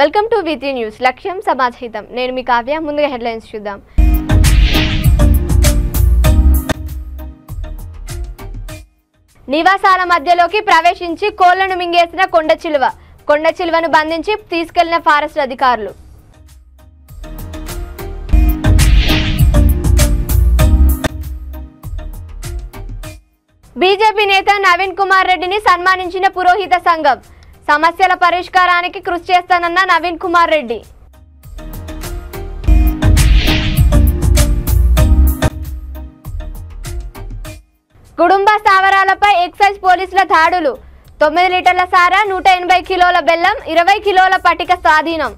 Welcome to V3 news. లక్ష్యం సమాజహితం. నేను మీ కావ్య. ముందుగా హెడ్లైన్స్ చూద్దాం. నివాసాల మధ్యలోకి ప్రవేశించి కోళ్లను మింగేసిన కొండ చిలువను బంధించి తీసుకెళ్లిన ఫారెస్ట్ అధికారులు. బీజేపీ నేత నవీన్ కుమార్ రెడ్డిని సన్మానించిన పురోహిత సంఘం. సమస్యల పరిష్కారానికి కృషి చేస్తానన్న నవీన్ కుమార్ రెడ్డి. కుటుంబ స్థావరాలపై ఎక్సైజ్ పోలీసుల దాడులు. 9 లీటర్ల సారా, 180 కిలోల బెల్లం, 20 కిలోల పటిక స్వాధీనం.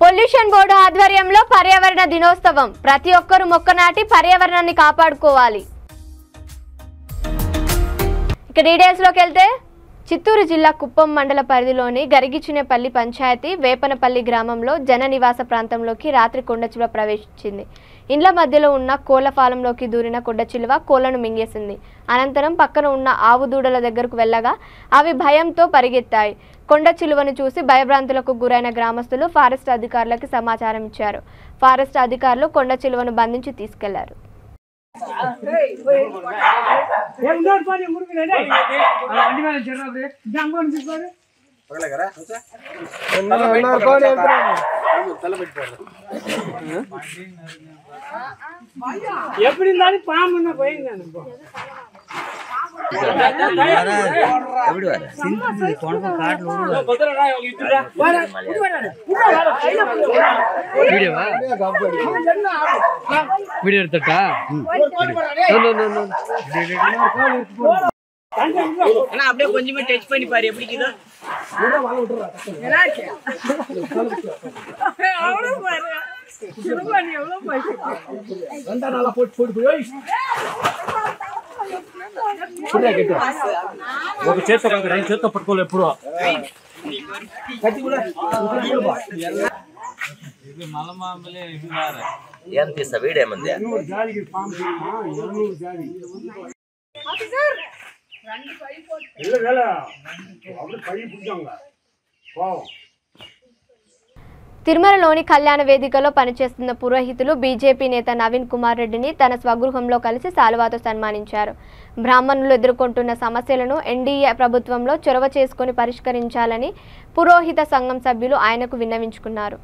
పొల్యూషన్ బోర్డు ఆధ్వర్యంలో పర్యావరణ దినోత్సవం. ప్రతి ఒక్కరూ మొక్క నాటి పర్యావరణాన్ని కాపాడుకోవాలి. ఇక డీటెయిల్స్ లోకి వెళ్తే, చిత్తూరు జిల్లా కుప్పం మండల పరిధిలోని గరిగిచినేపల్లి పంచాయతీ వేపనపల్లి గ్రామంలో జన నివాస ప్రాంతంలోకి రాత్రి కొండచిలువ ప్రవేశించింది. ఇండ్ల మధ్యలో ఉన్న కోళ్ల ఫాలంలోకి దూరిన కొండచిలువ కోళ్లను మింగేసింది. అనంతరం పక్కన ఉన్న ఆవు దూడల దగ్గరకు వెళ్ళగా అవి భయంతో పరిగెత్తాయి. కొండచిలువను చూసి భయభ్రాంతులకు గురైన గ్రామస్తులు ఫారెస్ట్ అధికారులకు సమాచారం ఇచ్చారు. ఫారెస్ట్ అధికారులు కొండచిలువను బంధించి తీసుకెళ్లారు. ఎప్పుడు పాము పోయింది. அப்படியே கொஞ்சமே டச் பண்ணி பாரு எப்படி இருக்குதோ. ఒక చేత్తో కాదు, 2 చేత్తో పట్టుకోలేదు ఎప్పుడు. ఏం తీస్తా వీడేమంది తిరుమలలోని కళ్యాణ వేదికలో పనిచేస్తున్న పురోహితులు బీజేపీ నేత నవీన్ కుమార్ రెడ్డిని తన స్వగృహంలో కలిసి శాలువాతో సన్మానించారు. బ్రాహ్మణులు ఎదుర్కొంటున్న సమస్యలను ఎన్డీఏ ప్రభుత్వంలో చొరవ చేసుకుని పరిష్కరించాలని పురోహిత సంఘం సభ్యులు ఆయనకు విన్నవించుకున్నారు.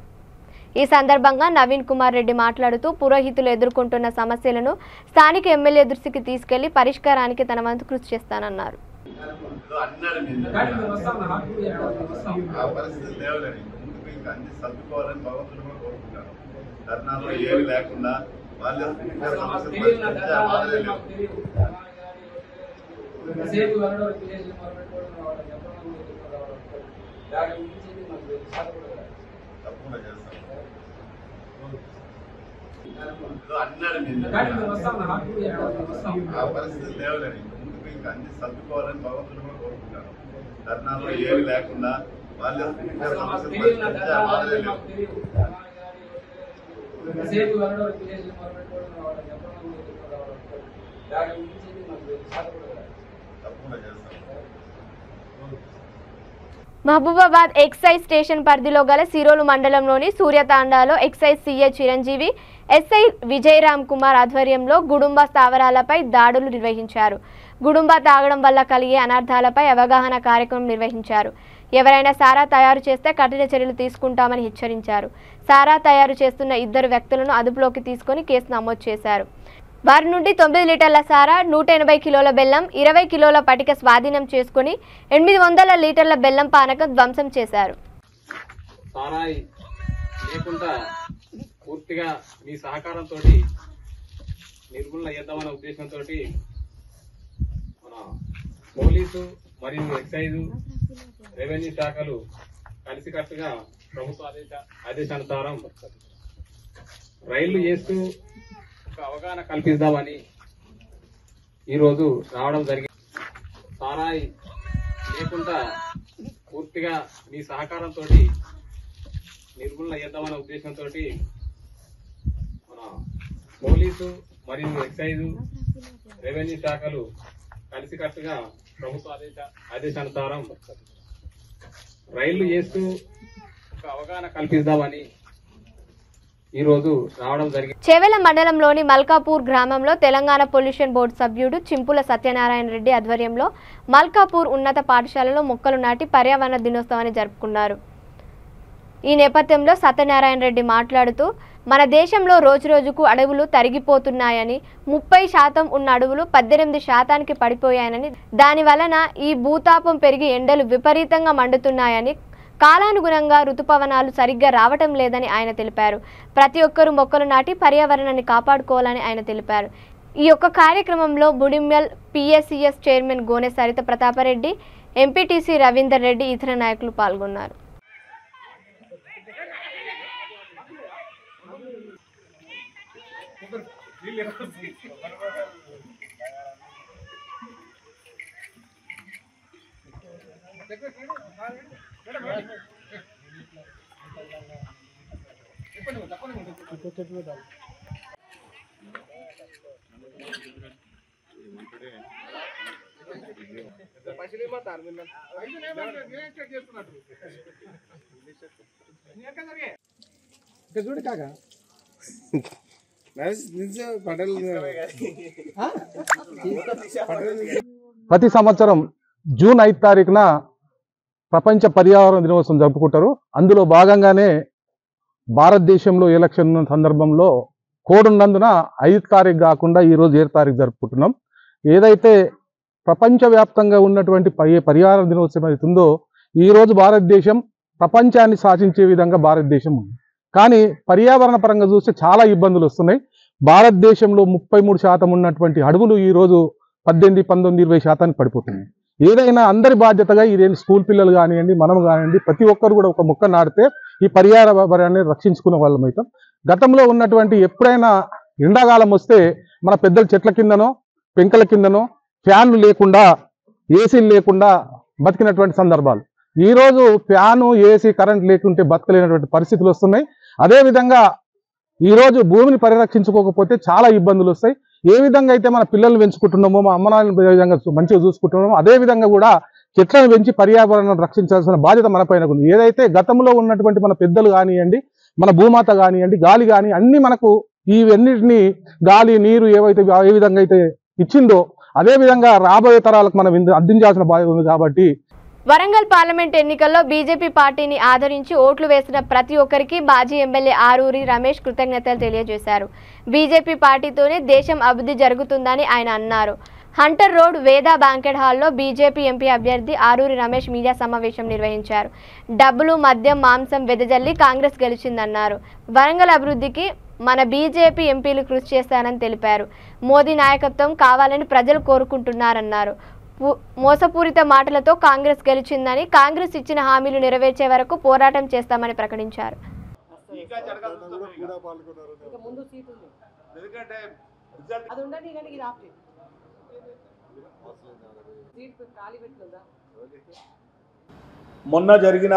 ఈ సందర్భంగా నవీన్ కుమార్ రెడ్డి మాట్లాడుతూ పురోహితులు ఎదుర్కొంటున్న సమస్యలను స్థానిక ఎమ్మెల్యే దృష్టికి తీసుకెళ్లి పరిష్కారానికి తన వంతు కృషి చేస్తానన్నారు. అన్ని సర్దుకోవాలని భగవంతుడు కూడా కోరుకుంటారు. ధర్నాల్లో ఏమి లేకుండా వాళ్ళ తప్పకుండా చేస్తాం. ఆ పరిస్థితి లేవలేని ముందుకు ఇంకా అన్ని సర్దుకోవాలని భగవంతుడు కూడా కోరుకుంటారు. ధర్నాల్లో ఏమి లేకుండా వాళ్ళ మహబూబాబాద్ ఎక్సైజ్ స్టేషన్ పరిధిలో గల సిరోలు మండలంలోని సూర్యతాండాలో excise CA Chiranjeevi, SI Vijayaram Kumar ఆధ్వర్యంలో గుడుంబ స్థావరాలపై దాడులు నిర్వహించారు. గుడుంబ తాగడం వల్ల కలిగే అనర్థాలపై అవగాహన కార్యక్రమం నిర్వహించారు. ఎవరైనా సారా తయారు చేస్తే కఠిన చర్యలు తీసుకుంటామని హెచ్చరించారు. సారా తయారు చేస్తున్న 2 వ్యక్తులను అదుపులోకి తీసుకుని కేసు నమోదు చేశారు. వారి నుండి 9 లీటర్ల సారా, 180 కిలోల బెల్లం, 20 కిలోల పటిక స్వాధీనం చేసుకుని 800 లీటర్ల బెల్లం పానకం ధ్వంసం చేశారు. సారాయి లేకుండా పూర్తిగా మీ సహకారంతో నిర్మూలన చేద్దామనే ఉద్దేశంతో మన పోలీసు మరియు ఎక్సైజు రెవెన్యూ శాఖలు కలిసికట్టుగా ప్రభుత్వ ఆదేశానుసారం రైళ్లు చేస్తూ ఒక అవగాహన కల్పిద్దామని ఈరోజు రావడం జరిగింది. సారాయి లేకుండా పూర్తిగా మీ సహకారంతో నిర్మూలన చేద్దామనే ఉద్దేశంతో మన పోలీసు మరియు ఎక్సైజు రెవెన్యూ శాఖలు కలిసికట్టుగా ప్రభుత్వ ఆదేశానుసారం రైళ్లు చేస్తూ ఒక అవగాహన కల్పిద్దామని ఈరోజు రావడం జరిగింది. చెవెల మండలంలోని మల్కాపూర్ గ్రామంలో తెలంగాణ పొల్యూషన్ బోర్డు సభ్యుడు చింపుల సత్యనారాయణ రెడ్డి ఆధ్వర్యంలో మల్కాపూర్ ఉన్నత పాఠశాలలో మొక్కలు నాటి పర్యావరణ దినోత్సవాన్ని జరుపుకున్నారు. ఈ నేపథ్యంలో సత్యనారాయణ రెడ్డి మాట్లాడుతూ మన దేశంలో రోజురోజుకు అడవులు తరిగిపోతున్నాయని 30% ఉన్న అడవులు 18% పడిపోయాయని దాని వలన ఈ భూతాపం పెరిగి ఎండలు విపరీతంగా మండుతున్నాయని కాలానుగుణంగా ఋతుపవనాలు సరిగ్గా రావటం లేదని ఆయన తెలిపారు. ప్రతి ఒక్కరూ మొక్కలు నాటి పర్యావరణాన్ని కాపాడుకోవాలని ఆయన తెలిపారు. ఈ యొక్క కార్యక్రమంలో బుడిమ్యల్ పిఎస్సిఎస్ చైర్మన్ గోనె సరిత ప్రతాపరెడ్డి, ఎంపీటీసీ రవీందర్ రెడ్డి ఇతర నాయకులు పాల్గొన్నారు. ప్రతి సంవత్సరం జూన్ 5 తారీఖున ప్రపంచ పర్యావరణ దినోత్సవం జరుపుకుంటారు. అందులో భాగంగానే భారతదేశంలో ఎలక్షన్ సందర్భంలో కోడ్ ఉన్నందున 5 తారీఖు కాకుండా ఈరోజు 7 తారీఖు జరుపుకుంటున్నాం. ఏదైతే ప్రపంచవ్యాప్తంగా ఉన్నటువంటి పర్యావరణ దినోత్సవం అవుతుందో ఈరోజు భారతదేశం ప్రపంచాన్ని శాసించే విధంగా భారతదేశం ఉంది. కానీ పర్యావరణ పరంగా చూస్తే చాలా ఇబ్బందులు వస్తున్నాయి. భారతదేశంలో 33% ఉన్నటువంటి అడవులు ఈరోజు 18, 19, 20% పడిపోతున్నాయి. ఏదైనా అందరి బాధ్యతగా ఇదేం స్కూల్ పిల్లలు కానివ్వండి, మనం కానివ్వండి, ప్రతి ఒక్కరు కూడా ఒక మొక్క నాటితే ఈ పర్యావరణాన్ని రక్షించుకునే వాళ్ళం అవుతాం. గతంలో ఉన్నటువంటి ఎప్పుడైనా ఎండాకాలం వస్తే మన పెద్దలు చెట్ల కిందనో పెంకల కిందనో ఫ్యాన్లు లేకుండా ఏసీలు లేకుండా బతికినటువంటి సందర్భాలు. ఈరోజు ఫ్యాను ఏసీ కరెంట్ లేకుంటే బతకలేనటువంటి పరిస్థితులు వస్తున్నాయి. అదేవిధంగా ఈరోజు భూమిని పరిరక్షించుకోకపోతే చాలా ఇబ్బందులు వస్తాయి. ఏ విధంగా అయితే మన పిల్లల్ని పెంచుకుంటున్నామో, మా అమ్మనాన్నని విధంగా మంచిగా చూసుకుంటున్నామో అదేవిధంగా కూడా చెట్లను పెంచి పర్యావరణాన్ని రక్షించాల్సిన బాధ్యత మన పైన ఉంది. ఏదైతే గతంలో ఉన్నటువంటి మన పెద్దలు కానివ్వండి, మన భూమాత కానివ్వండి, గాలి కానీ అన్ని మనకు ఇవన్నిటినీ గాలి నీరు ఏవైతే ఏ విధంగా అయితే ఇచ్చిందో అదేవిధంగా రాబోయే తరాలకు మనం అందించాల్సిన బాధ్యత ఉంది. కాబట్టి వరంగల్ పార్లమెంట్ ఎన్నికల్లో బీజేపీ పార్టీని ఆదరించి ఓట్లు వేసిన ప్రతి ఒక్కరికి మాజీ ఎమ్మెల్యే ఆరూరి రమేష్ కృతజ్ఞతలు తెలియజేశారు. బీజేపీ పార్టీతోనే దేశం అభివృద్ధి జరుగుతుందని ఆయన అన్నారు. హంటర్ రోడ్ వేదా బ్యాంకెట్ హాల్లో బీజేపీ ఎంపీ అభ్యర్థి ఆరూరి రమేష్ మీడియా సమావేశం నిర్వహించారు. డబ్బులు, మద్యం, మాంసం వెదజల్లి కాంగ్రెస్ గెలిచిందన్నారు. వరంగల్ అభివృద్ధికి మన బీజేపీ ఎంపీలు కృషి చేస్తారని తెలిపారు. మోదీ నాయకత్వం కావాలని ప్రజలు కోరుకుంటున్నారన్నారు. మోసపూరిత మాటలతో కాంగ్రెస్ గెలిచిందని, కాంగ్రెస్ ఇచ్చిన హామీలు నెరవేర్చే వరకు పోరాటం చేస్తామని ప్రకటించారు. మొన్న జరిగిన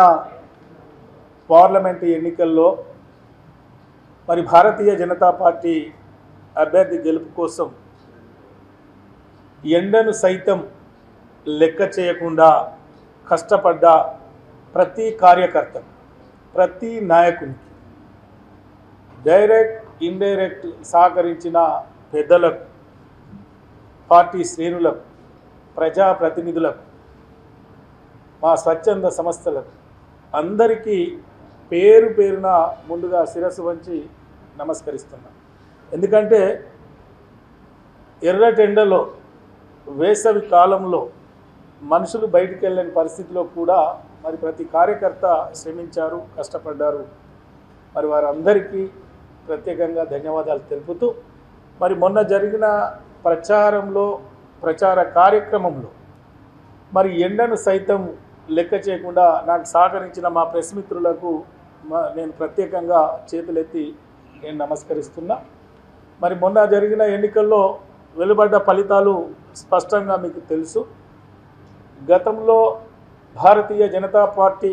పార్లమెంటు ఎన్నికల్లో మరి భారతీయ జనతా పార్టీ అభ్యర్థి గెలుపు కోసం ఎండను సైతం లెక్క చేయకుండా కష్టపడ్డ ప్రతి కార్యకర్త, ప్రతి నాయకునికి, డైరెక్ట్ ఇండైరెక్ట్ సహకరించిన పెద్దలకు, పార్టీ శ్రేణులకు, ప్రజాప్రతినిధులకు, మా స్వచ్ఛంద సంస్థలకు అందరికీ పేరు పేరున ముందుగా శిరస్సు వంచి నమస్కరిస్తున్నాం. ఎందుకంటే ఎర్రటెండలో వేసవి కాలంలో మనుషులు బయటికి వెళ్ళని పరిస్థితిలో కూడా మరి ప్రతి కార్యకర్త శ్రమించారు, కష్టపడ్డారు. మరి వారందరికీ ప్రత్యేకంగా ధన్యవాదాలు తెలుపుతూ మరి మొన్న జరిగిన ప్రచార కార్యక్రమంలో మరి ఎండను సైతం లెక్క చేయకుండా నాకు సహకరించిన మా ప్రెస్ మిత్రులకు నేను ప్రత్యేకంగా చేతులెత్తి నేను నమస్కరిస్తున్నా. మరి మొన్న జరిగిన ఎన్నికల్లో వెలువడ్డ ఫలితాలు స్పష్టంగా మీకు తెలుసు. గతంలో భారతీయ జనతా పార్టీ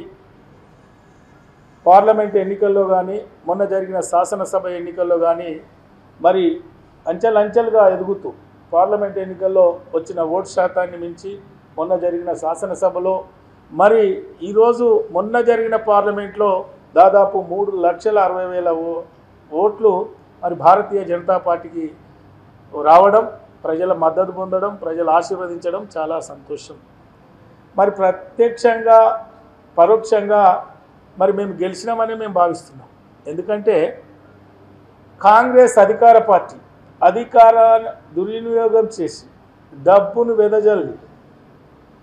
పార్లమెంట్ ఎన్నికల్లో కానీ మొన్న జరిగిన శాసనసభ ఎన్నికల్లో కానీ మరి అంచెలంచెలుగా ఎదుగుతూ పార్లమెంట్ ఎన్నికల్లో వచ్చిన ఓటు శాతాన్ని మించి మొన్న జరిగిన శాసనసభలో మరి ఈరోజు మొన్న జరిగిన పార్లమెంట్లో దాదాపు 3,60,000 ఓట్లు మరి భారతీయ జనతా పార్టీకి రావడం, ప్రజల మద్దతు పొందడం, ప్రజలు ఆశీర్వదించడం చాలా సంతోషం. మరి ప్రత్యక్షంగా పరోక్షంగా మరి మేము గెలిచినామని మేము భావిస్తున్నాం. ఎందుకంటే కాంగ్రెస్ అధికార పార్టీ అధికారాన్ని దుర్వినియోగం చేసి డబ్బును వెదజల్లి,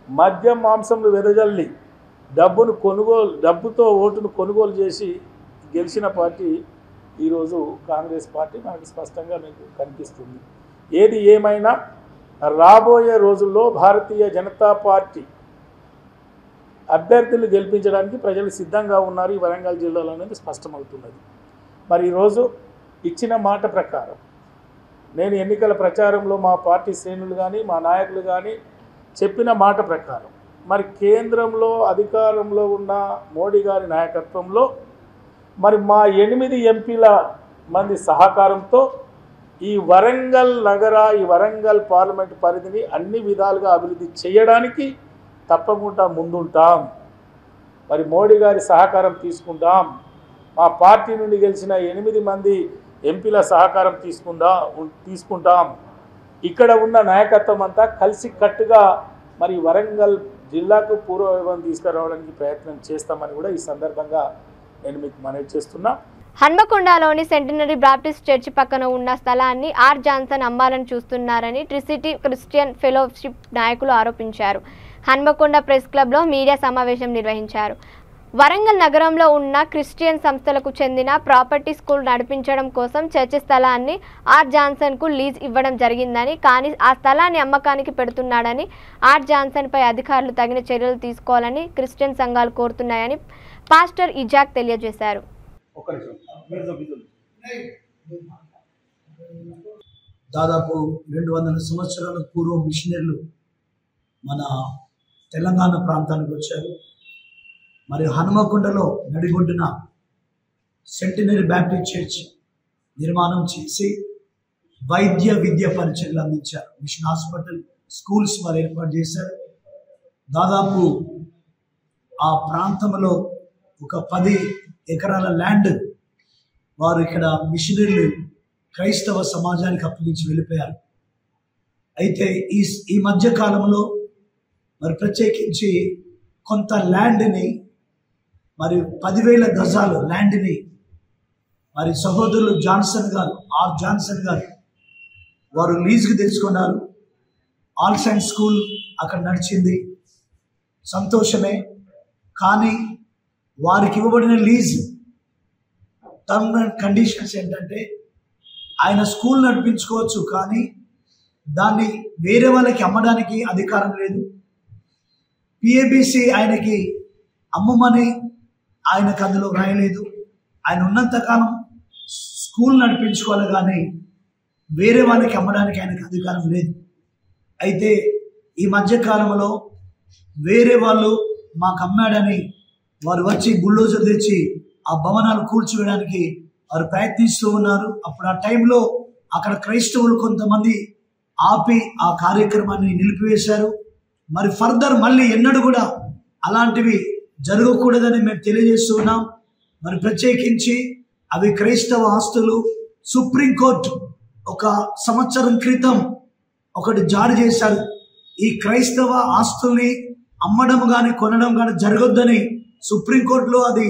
మద్యం మాంసంను వెదజల్లి డబ్బుతో ఓటును కొనుగోలు చేసి గెలిచిన పార్టీ ఈరోజు కాంగ్రెస్ పార్టీ మనకు స్పష్టంగా మీకు కనిపిస్తుంది. ఏది ఏమైనా రాబోయే రోజుల్లో భారతీయ జనతా పార్టీ అభ్యర్థులు గెలిపించడానికి ప్రజలు సిద్ధంగా ఉన్నారు ఈ వరంగల్ జిల్లాలో అనేది స్పష్టమవుతున్నది. మరి ఈరోజు ఇచ్చిన మాట ప్రకారం నేను ఎన్నికల ప్రచారంలో మా పార్టీ శ్రేణులు కానీ మా నాయకులు కానీ చెప్పిన మాట ప్రకారం మరి కేంద్రంలో అధికారంలో ఉన్న మోడీ గారి నాయకత్వంలో మరి మా 8 ఎంపీల మంది సహకారంతో ఈ వరంగల్ పార్లమెంటు పరిధిని అన్ని విధాలుగా అభివృద్ధి చేయడానికి తప్పకుండా ముందుంటాం. మరి మోడీ గారి సహకారం తీసుకుంటాం. మా పార్టీ నుండి గెలిచిన 8 మంది ఎంపీల సహకారం తీసుకుంటాం. ఇక్కడ ఉన్న నాయకత్వం అంతా కలిసి కట్టుగా మరి వరంగల్ జిల్లాకు పూర్వవైభవం తీసుకురావడానికి ప్రయత్నం చేస్తామని కూడా ఈ సందర్భంగా నేను మీకు మనవి చేస్తున్నా. హన్మకొండలోని సెంటనరీ బాప్టిస్ట్ చర్చి పక్కన ఉన్న స్థలాన్ని ఆర్ జాన్సన్ అమ్మాలని చూస్తున్నారని ట్రిసిటీ క్రిస్టియన్ ఫెలోషిప్ నాయకులు ఆరోపించారు. హన్మకొండ ప్రెస్ క్లబ్లో మీడియా సమావేశం నిర్వహించారు. వరంగల్ నగరంలో ఉన్న క్రిస్టియన్ సంస్థలకు చెందిన ప్రాపర్టీ స్కూల్ నడిపించడం కోసం చర్చి స్థలాన్ని ఆర్ జాన్సన్కు లీజ్ ఇవ్వడం జరిగిందని, కానీ ఆ స్థలాన్ని అమ్మకానికి పెడుతున్నాడని, ఆర్ జాన్సన్పై అధికారులు తగిన చర్యలు తీసుకోవాలని క్రిస్టియన్ సంఘాలు కోరుతున్నాయని పాస్టర్ ఇజాక్ తెలియజేశారు. దాదాపు 200 సంవత్సరాల పూర్వం మిషనరీలు మన తెలంగాణ ప్రాంతానికి వచ్చారు. మరి హనుమకొండలో నడిగొడ్డున సెంటనరీ బ్యాప్టిస్ట్ చర్చ్ నిర్మాణం చేసి వైద్య విద్య పరిచయలు అందించారు. మిషన్ హాస్పిటల్, స్కూల్స్ వారు ఏర్పాటు చేశారు. దాదాపు ఆ ప్రాంతంలో ఒక 10 ఎకరాల ల్యాండ్ వారు ఇక్కడ మిషనరీలు క్రైస్తవ సమాజానికి అప్పగించి వెళ్ళిపోయారు. అయితే ఈ మధ్య కాలంలో మరి ప్రత్యేకించి కొంత ల్యాండ్ని మరి 10,000 గజాలు ల్యాండ్ని మరి సహోదరులు జాన్సన్ గారు, ఆర్ జాన్సన్ గారు వారు లీజుకి తెచ్చుకున్నారు. ఆల్ సైన్స్ స్కూల్ అక్కడ నడిచింది, సంతోషమే. కానీ వారికి ఇవ్వబడిన లీజు టర్మ్ అండ్ కండిషన్స్ ఏంటంటే ఆయన స్కూల్ నడిపించుకోవచ్చు, కానీ దాన్ని వేరే వాళ్ళకి అమ్మడానికి అధికారం లేదు. పిఏబిసి ఆయనకి అమ్మమని ఆయనకు అందులో రాయలేదు. ఆయన ఉన్నంతకాలం స్కూల్ నడిపించుకోవాలి, కానీ వేరే వాళ్ళకి అమ్మడానికి ఆయనకు అధికారం లేదు. అయితే ఈ మధ్యకాలంలో వేరే వాళ్ళు మాకు అమ్మాడని వారు వచ్చి బుల్డోజర్ తెచ్చి ఆ భవనాలు కూల్చివేయడానికి వారు ప్రయత్నిస్తూ ఉన్నారు. అప్పుడు ఆ టైంలో అక్కడ క్రైస్తవులు కొంతమంది ఆపి ఆ కార్యక్రమాన్ని నిలిపివేశారు. మరి ఫర్దర్ మళ్ళీ ఎన్నడూ కూడా అలాంటివి జరగకూడదని మేము తెలియజేస్తున్నాం. మరి ప్రత్యేకించి అవి క్రైస్తవ ఆస్తులు. సుప్రీంకోర్టు 1 సంవత్సరం క్రితం ఒకటి జారీ చేశారు. ఈ క్రైస్తవ ఆస్తుల్ని అమ్మడం కానీ కొనడం కానీ జరగొద్దని సుప్రీంకోర్టులో అది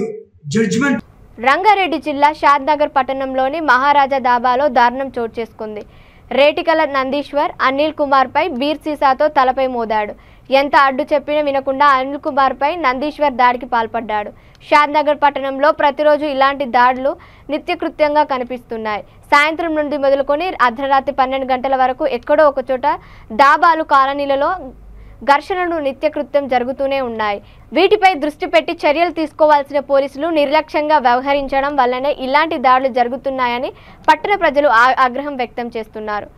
జడ్జిమెంట్. రంగారెడ్డి జిల్లా షాద్నగర్ పట్టణంలోని మహారాజా దాబాలో దారుణం చోటు చేసుకుంది. రేటికల నందీశ్వర్ అనిల్ కుమార్పై బీర్ సీసాతో తలపై మోదాడు. ఎంత అడ్డు చెప్పినా వినకుండా అనిల్ కుమార్పై నందీశ్వర్ దాడికి పాల్పడ్డాడు. షాద్నగర్ పట్టణంలో ప్రతిరోజు ఇలాంటి దాడులు నిత్యకృత్యంగా కనిపిస్తున్నాయి. సాయంత్రం నుండి మొదలుకొని అర్ధరాత్రి 12 గంటల వరకు ఎక్కడో ఒకచోట దాబాలు, కాలనీలలో ఘర్షణలు నిత్యకృత్యం జరుగుతూనే ఉన్నాయి. వీటిపై దృష్టి పెట్టి చర్యలు తీసుకోవాల్సిన పోలీసులు నిర్లక్ష్యంగా వ్యవహరించడం వల్లనే ఇలాంటి దాడులు జరుగుతున్నాయని పట్టణ ప్రజలు ఆగ్రహం వ్యక్తం చేస్తున్నారు.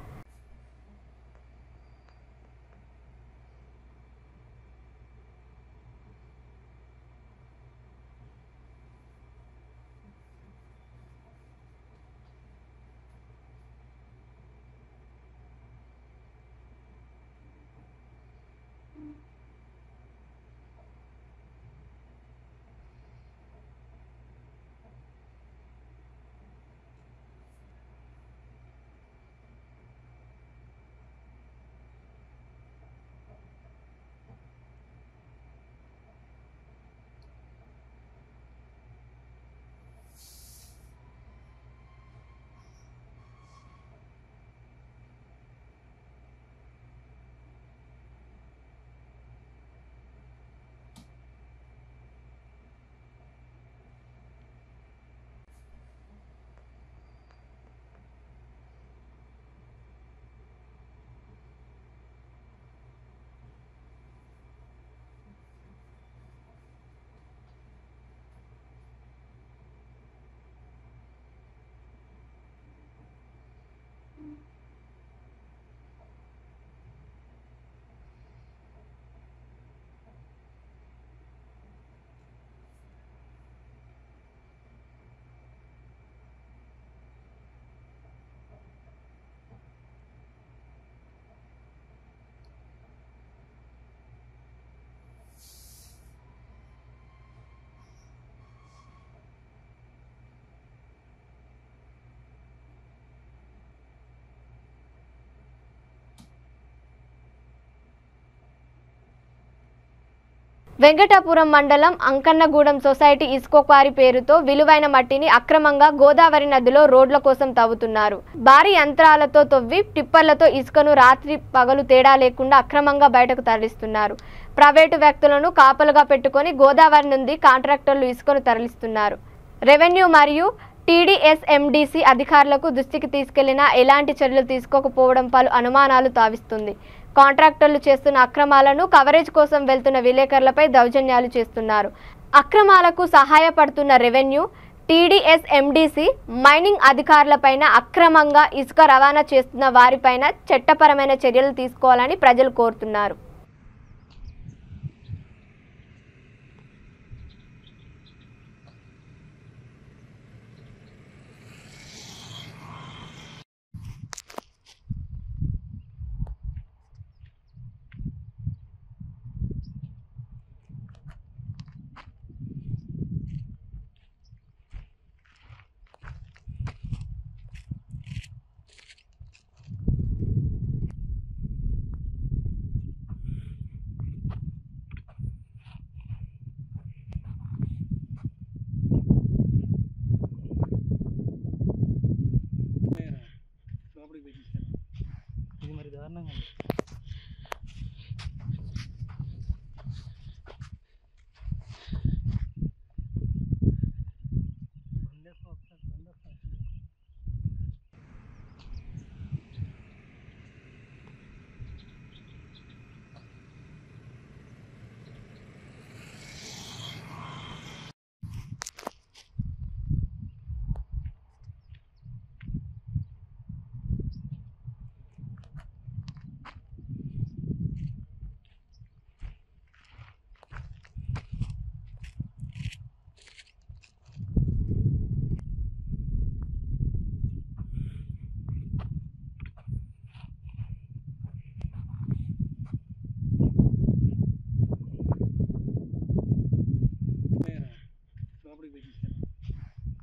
వెంకటాపురం మండలం అంకన్నగూడెం సొసైటీ ఇస్కో క్వారీ పేరుతో విలువైన మట్టిని అక్రమంగా గోదావరి నదిలో రోడ్ల కోసం తవ్వుతున్నారు. భారీ యంత్రాలతో తవ్వి టిప్పర్లతో ఇసుకను రాత్రి పగలు తేడా లేకుండా అక్రమంగా బయటకు తరలిస్తున్నారు. ప్రైవేటు వ్యక్తులను కాపలుగా పెట్టుకొని గోదావరి నుండి కాంట్రాక్టర్లు ఇసుకను తరలిస్తున్నారు. రెవెన్యూ మరియు టీడీఎస్ఎండీసీ అధికారులకు దృష్టికి తీసుకెళ్లినా ఎలాంటి చర్యలు తీసుకోకపోవడం పలు అనుమానాలు తావిస్తుంది. కాంట్రాక్టర్లు చేస్తున్న అక్రమాలను కవరేజ్ కోసం వెళ్తున్న విలేకరులపై దౌర్జన్యాలు చేస్తున్నారు. అక్రమాలకు సహాయపడుతున్న రెవెన్యూ టీడీఎస్ఎండీసీ మైనింగ్ అధికారులపైన అక్రమంగా ఇసుక రవాణా చేస్తున్న వారిపైన చట్టపరమైన చర్యలు తీసుకోవాలని ప్రజలు కోరుతున్నారు. ఇది మరి దారుణంగా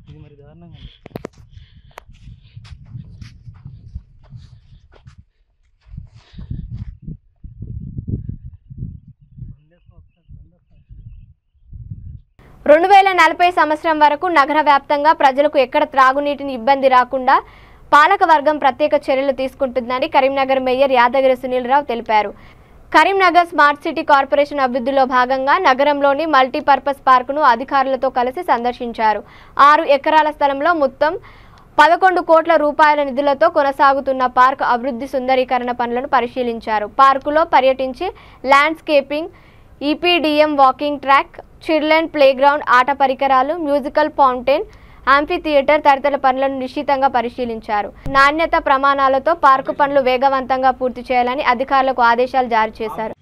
ఇది మరి దారుణంగా సంవత్సరం వరకు నగర వ్యాప్తంగా ప్రజలకు ఎక్కడ త్రాగునీటిని ఇబ్బంది రాకుండా పాలకవర్గం ప్రత్యేక చర్యలు తీసుకుంటుందని కరీంనగర్ మేయర్ యాదగిరి సునీల్ రావు తెలిపారు. కరీంనగర్ స్మార్ట్ సిటీ కార్పొరేషన్ అభివృద్ధిలో భాగంగా నగరంలోని మల్టీపర్పస్ పార్కును అధికారులతో కలిసి సందర్శించారు. 6 ఎకరాల స్థలంలో మొత్తం 11 కోట్ల రూపాయల నిధులతో కొనసాగుతున్న పార్క్ అభివృద్ధి సుందరీకరణ పనులను పరిశీలించారు. పార్కులో పర్యటించి landscaping, EPDM walking track, children playground, ఆట పరికరాలు, మ్యూజికల్ ఫౌంటైన్, యాంఫీ థియేటర్ తదితర పనులను నిశితంగా పరిశీలించారు. నాణ్యత ప్రమాణాలతో పార్కు పనులు వేగవంతంగా పూర్తి చేయాలని అధికారులకు ఆదేశాలు జారీ చేశారు.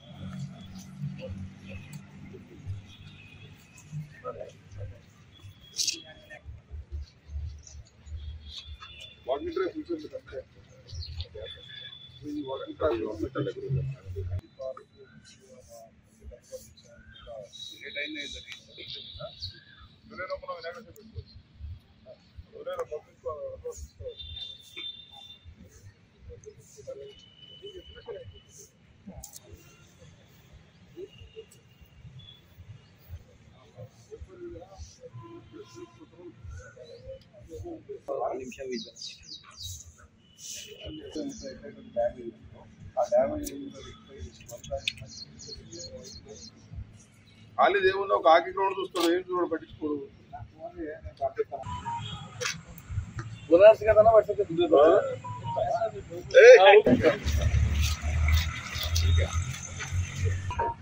ఖాళీ దేవున్నా ఒక ఆకి గ్రౌండ్ చూస్తాడు, ఏం చూడ పట్టించుకోడు.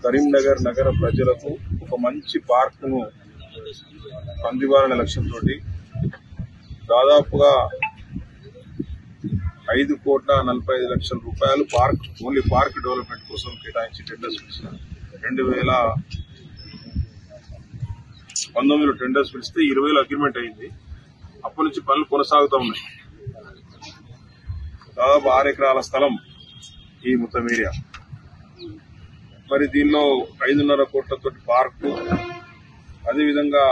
కరీంనగర్ నగర ప్రజలకు ఒక మంచి పార్కును అందివ్వాలనే లక్ష్యంతో దాదాపుగా 5,45,00,000 రూపాయలు పార్క్ ఓన్లీ పార్క్ డెవలప్మెంట్ కోసం కేటాయించి టెండర్స్ పిలిచారు. 2019లో టెండర్స్ పిలిస్తే 20లో అగ్రిమెంట్ అయింది. అప్పటి నుంచి పనులు కొనసాగుతూ ఉన్నాయి. దాదాపు 6 ఎకరాల స్థలం ఈ మొత్తం ఏరియా. మరి దీనిలో 5.5 కోట్లతో పార్కు, అదేవిధంగా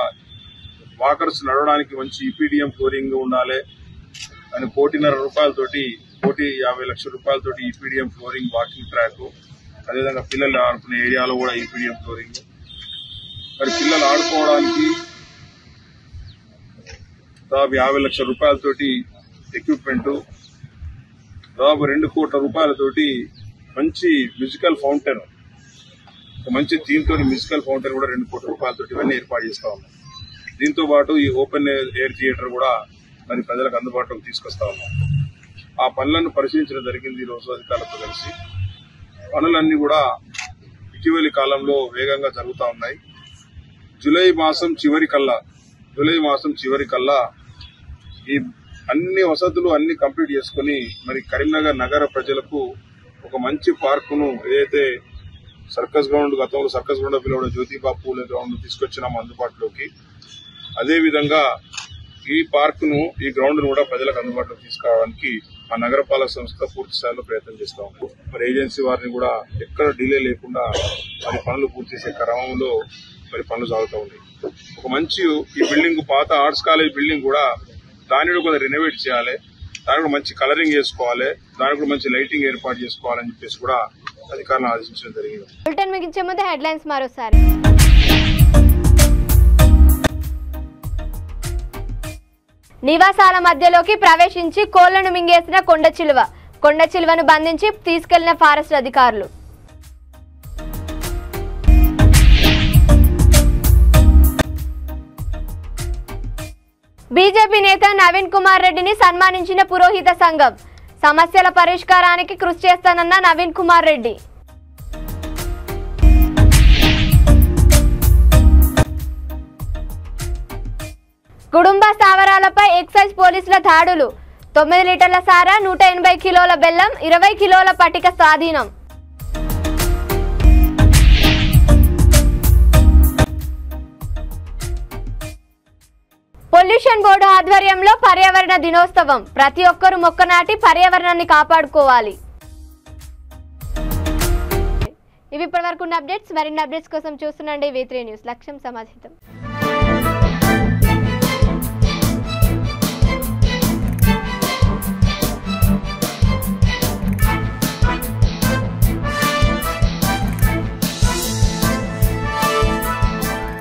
వాకర్స్ నడవడానికి మంచి ఈపీడీఎం ఫ్లోరింగ్ ఉండాలి అని 1,50,00,000 రూపాయలతోటి 1,50,00,000 రూపాయలతోటి ఈపీడీఎం ఫ్లోరింగ్, వాకింగ్ ట్రాక్, అదేవిధంగా పిల్లలు ఆడుకునే ఏరియాలో కూడా ఈపీడీఎం ఫ్లోరింగ్, మరి పిల్లలు ఆడుకోవడానికి దాదాపు 50 లక్షల రూపాయలతోటి ఎక్విప్మెంట్, దాదాపు 2 కోట్ల రూపాయలతోటి మంచి మ్యూజికల్ ఫౌంటైన్, ఒక మంచి థీమ్ తోని మ్యూజికల్ ఫౌంటైన్ కూడా 2 కోట్ల రూపాయలతోటి ఇవన్నీ ఏర్పాటు చేస్తా ఉన్నాం. దీంతో పాటు ఈ ఓపెన్ ఎయిర్ థియేటర్ కూడా మరి ప్రజలకు అందుబాటులోకి తీసుకొస్తా ఉన్నాం. ఆ పనులను పరిశీలించడం జరిగింది ఈరోజు అధికారులతో కలిసి. పనులన్నీ కూడా ఇటీవలి కాలంలో వేగంగా జరుగుతూ ఉన్నాయి. జూలై మాసం చివరి కల్లా ఈ అన్ని వసతులు అన్ని కంప్లీట్ చేసుకుని మరి కరీంనగర్ నగర ప్రజలకు ఒక మంచి పార్కును, ఏదైతే సర్కస్ గ్రౌండ్, గతంలో సర్కస్ గ్రౌండ్ పిలవడం జ్యోతిబా పూలే గ్రౌండ్ తీసుకొచ్చినాము అందుబాటులోకి, అదేవిధంగా ఈ పార్కును, ఈ గ్రౌండ్ ను కూడా ప్రజలకు అందుబాటులోకి తీసుకురావడానికి మా నగరపాలక సంస్థ పూర్తి స్థాయిలో ప్రయత్నం చేస్తా ఉన్నాం. మరి ఏజెన్సీ వారిని కూడా ఎక్కడ డిలే లేకుండా మరి పనులు పూర్తి చేసే క్రమంలో మరి పనులు సాగుతూ ఉన్నాయి. ఒక మంచి ఈ బిల్డింగ్, పాత ఆర్ట్స్ కాలేజ్ బిల్డింగ్ కూడా దాన్ని కూడా కొంచెం రెనోవేట్ చేయాలి, దానికి కూడా మంచి కలరింగ్ చేసుకోవాలి, దానికి కూడా మంచి లైటింగ్ ఏర్పాటు చేసుకోవాలని చెప్పేసి కూడా అధికారులను ఆదేశించడం జరిగింది. బులెటిన్ ముగించే ముందు హెడ్లైన్స్ మరోసారి. నివాసాల మధ్యలోకి ప్రవేశించి కోళ్లను మింగేసిన కొండ చిలువను బంధించి తీసుకెళ్లిన ఫారెస్ట్ అధికారులు. బీజేపీ నేత నవీన్ కుమార్ రెడ్డిని సన్మానించిన పురోహిత సంఘం. సమస్యల పరిష్కారానికి కృషి చేస్తానన్న నవీన్ కుమార్ రెడ్డి. గుడుంబ స్థావరాలపై ఎక్సైజ్ పోలీసుల దాడులు. 9 లీటర్ల సారా, 180 కిలోల బెల్లం, 20 కిలోల పట్టిక స్వాధీనం. పొల్యూషన్ బోర్డు ఆధ్వర్యంలో పర్యావరణ దినోత్సవం. ప్రతి ఒక్కరూ మొక్క నాటి పర్యావరణాన్ని కాపాడుకోవాలి. ఇవి ఇప్పటివరకు ఉన్న అప్డేట్స్. మరిన్ని అప్డేట్స్ కోసం చూస్తుండండి V3 న్యూస్. లక్ష్యం సమాధితం.